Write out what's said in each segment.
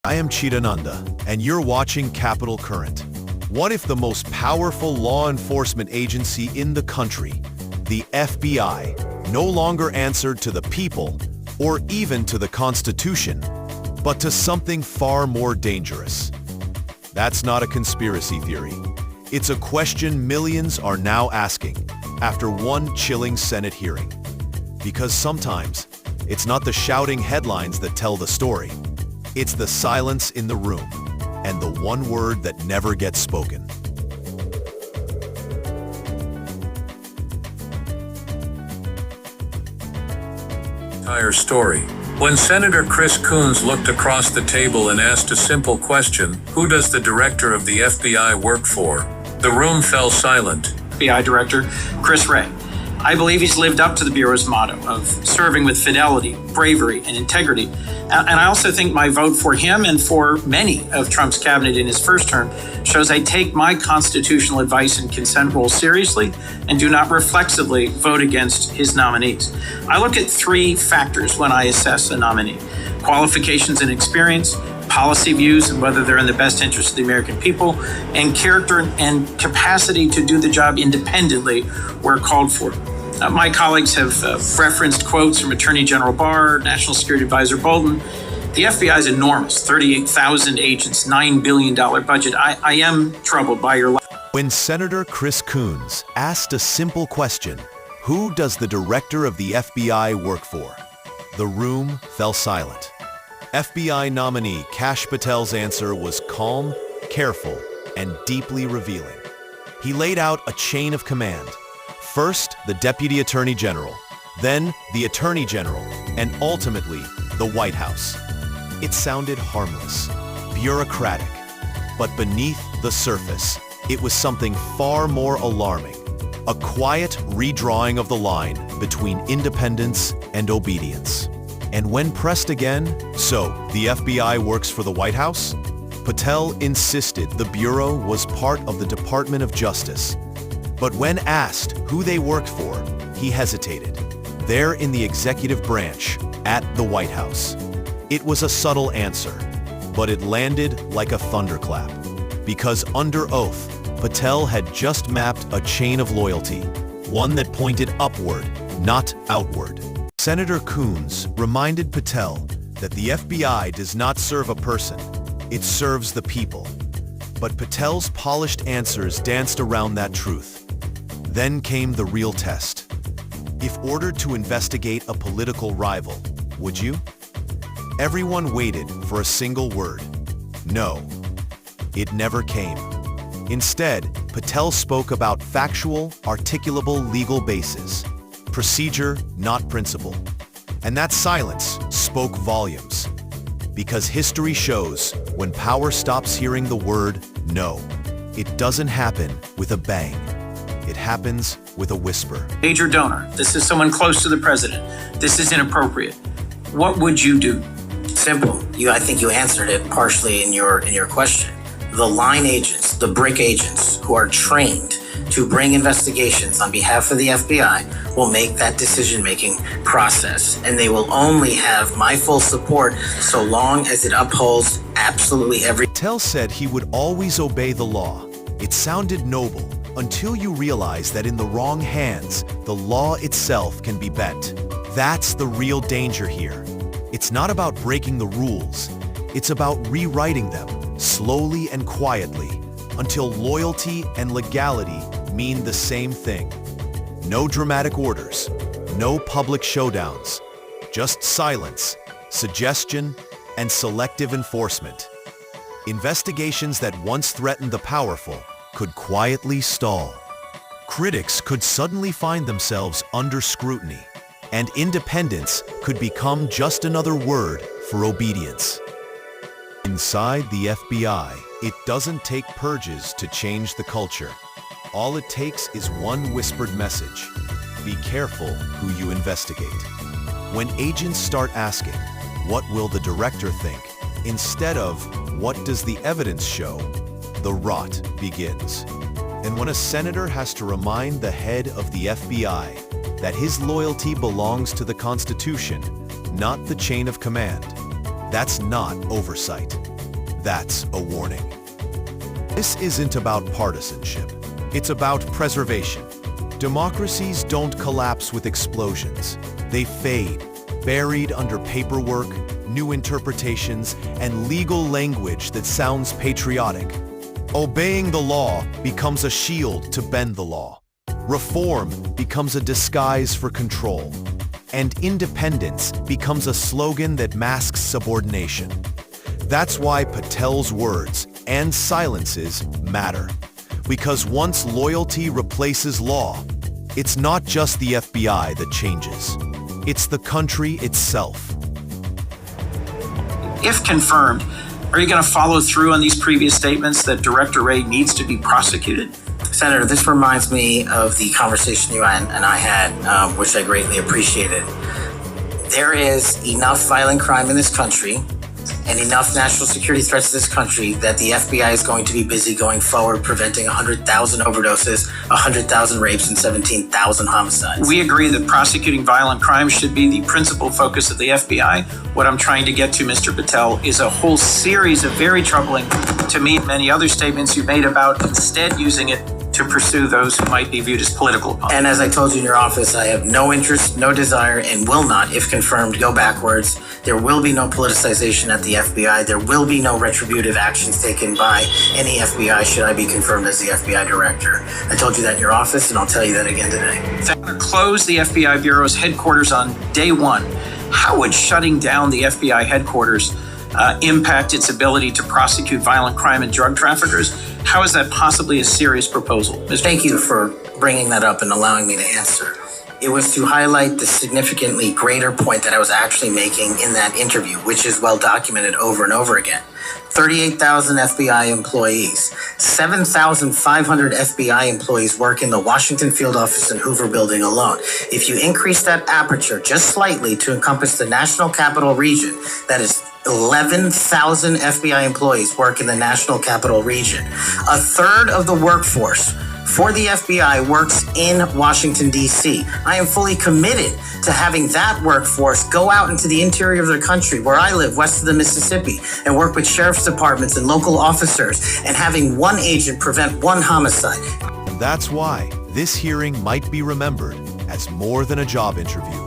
I am Chidananda, and you're watching Capital Current. What if the most powerful law enforcement agency in the country, the FBI, no longer answered to the people or even to the Constitution, but to something far more dangerous? That's not a conspiracy theory. It's a question millions are now asking after one chilling Senate hearing. Because sometimes, it's not the shouting headlines that tell the story. It's the silence in the room, and the one word that never gets spoken. Entire story. When Senator Chris Coons looked across the table and asked a simple question, "Who does the director of the FBI work for?" the room fell silent. FBI Director Chris Wray. I believe he's lived up to the Bureau's motto of serving with fidelity, bravery, and integrity. And I also think my vote for him and for many of Trump's cabinet in his first term shows I take my constitutional advice and consent role seriously and do not reflexively vote against his nominees. I look at three factors when I assess a nominee: qualifications and experience, policy views and whether they're in the best interest of the American people, and character and capacity to do the job independently where called for. My colleagues have referenced quotes from Attorney General Barr, National Security Advisor Bolton. The FBI is enormous, 38,000 agents, $9 billion budget. I am troubled by your... When Senator Chris Coons asked a simple question, "Who does the director of the FBI work for?" the room fell silent. FBI nominee Kash Patel's answer was calm, careful, and deeply revealing. He laid out a chain of command. First, the Deputy Attorney General, then the Attorney General, and ultimately, the White House. It sounded harmless, bureaucratic, but beneath the surface, it was something far more alarming, a quiet redrawing of the line between independence and obedience. And when pressed again, "So, the FBI works for the White House?" Patel insisted the Bureau was part of the Department of Justice. But when asked who they worked for, he hesitated. There in the executive branch, at the White House. It was a subtle answer, but it landed like a thunderclap. Because under oath, Patel had just mapped a chain of loyalty, one that pointed upward, not outward. Senator Coons reminded Patel that the FBI does not serve a person, it serves the people. But Patel's polished answers danced around that truth. Then came the real test. If ordered to investigate a political rival, would you? Everyone waited for a single word: no. It never came. Instead, Patel spoke about factual, articulable legal basis. Procedure, not principle. And that silence spoke volumes. Because history shows when power stops hearing the word no, it doesn't happen with a bang. It happens with a whisper. Major donor, this is someone close to the president. This is inappropriate. What would you do? Simple. I think you answered it partially in your question. The line agents, the brick agents who are trained to bring investigations on behalf of the FBI will make that decision-making process, and they will only have my full support so long as it upholds absolutely every... Patel said he would always obey the law. It sounded noble until you realize that in the wrong hands, the law itself can be bent. That's the real danger here. It's not about breaking the rules. It's about rewriting them slowly and quietly until loyalty and legality mean the same thing. No dramatic orders, no public showdowns, just silence, suggestion, and selective enforcement. Investigations that once threatened the powerful could quietly stall. Critics could suddenly find themselves under scrutiny, and independence could become just another word for obedience. Inside the FBI, it doesn't take purges to change the culture. All it takes is one whispered message: be careful who you investigate. When agents start asking, "What will the director think?" instead of, "What does the evidence show?" the rot begins. And when a senator has to remind the head of the FBI that his loyalty belongs to the Constitution, not the chain of command, that's not oversight. That's a warning. This isn't about partisanship. It's about preservation. Democracies don't collapse with explosions. They fade, buried under paperwork, new interpretations, and legal language that sounds patriotic. Obeying the law becomes a shield to bend the law. Reform becomes a disguise for control. And independence becomes a slogan that masks subordination. That's why Patel's words and silences matter. Because once loyalty replaces law, it's not just the FBI that changes. It's the country itself. If confirmed, are you going to follow through on these previous statements that Director Wray needs to be prosecuted? Senator, this reminds me of the conversation you and I had, which I greatly appreciated. There is enough violent crime in this country and enough national security threats to this country that the FBI is going to be busy going forward preventing 100,000 overdoses, 100,000 rapes, and 17,000 homicides. We agree that prosecuting violent crime should be the principal focus of the FBI. What I'm trying to get to, Mr. Patel, is a whole series of very troubling, to me, many other statements you made about instead using it to pursue those who might be viewed as political opponents. And as I told you in your office, I have no interest, no desire, and will not, if confirmed, go backwards. There will be no politicization at the FBI. There will be no retributive actions taken by any FBI should I be confirmed as the FBI director. I told you that in your office, and I'll tell you that again today. If I'm going to close the FBI Bureau's headquarters on day one, how would shutting down the FBI headquarters impact its ability to prosecute violent crime and drug traffickers? How is that possibly a serious proposal? Thank you for bringing that up and allowing me to answer. It was to highlight the significantly greater point that I was actually making in that interview, which is well documented over and over again. 38,000 FBI employees, 7,500 FBI employees work in the Washington field office and Hoover building alone. If you increase that aperture just slightly to encompass the National Capital Region, that is 11,000 FBI employees work in the National Capital Region. A third of the workforce for the FBI works in Washington, D.C. I am fully committed to having that workforce go out into the interior of the country, where I live, west of the Mississippi, and work with sheriff's departments and local officers, and having one agent prevent one homicide. And that's why this hearing might be remembered as more than a job interview.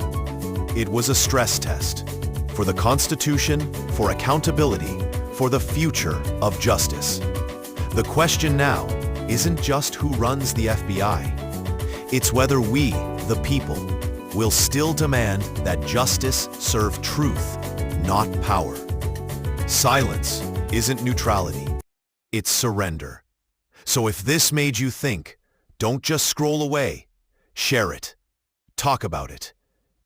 It was a stress test for the Constitution, for accountability, for the future of justice. The question now isn't just who runs the FBI. It's whether we, the people, will still demand that justice serve truth, not power. Silence isn't neutrality. It's surrender. So if this made you think, don't just scroll away. Share it. Talk about it.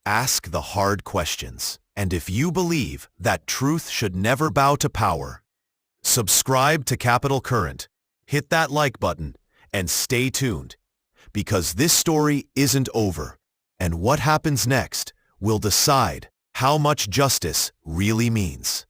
Ask the hard questions. And if you believe that truth should never bow to power, subscribe to Capital Current, hit that like button, and stay tuned, because this story isn't over, and what happens next will decide how much justice really means.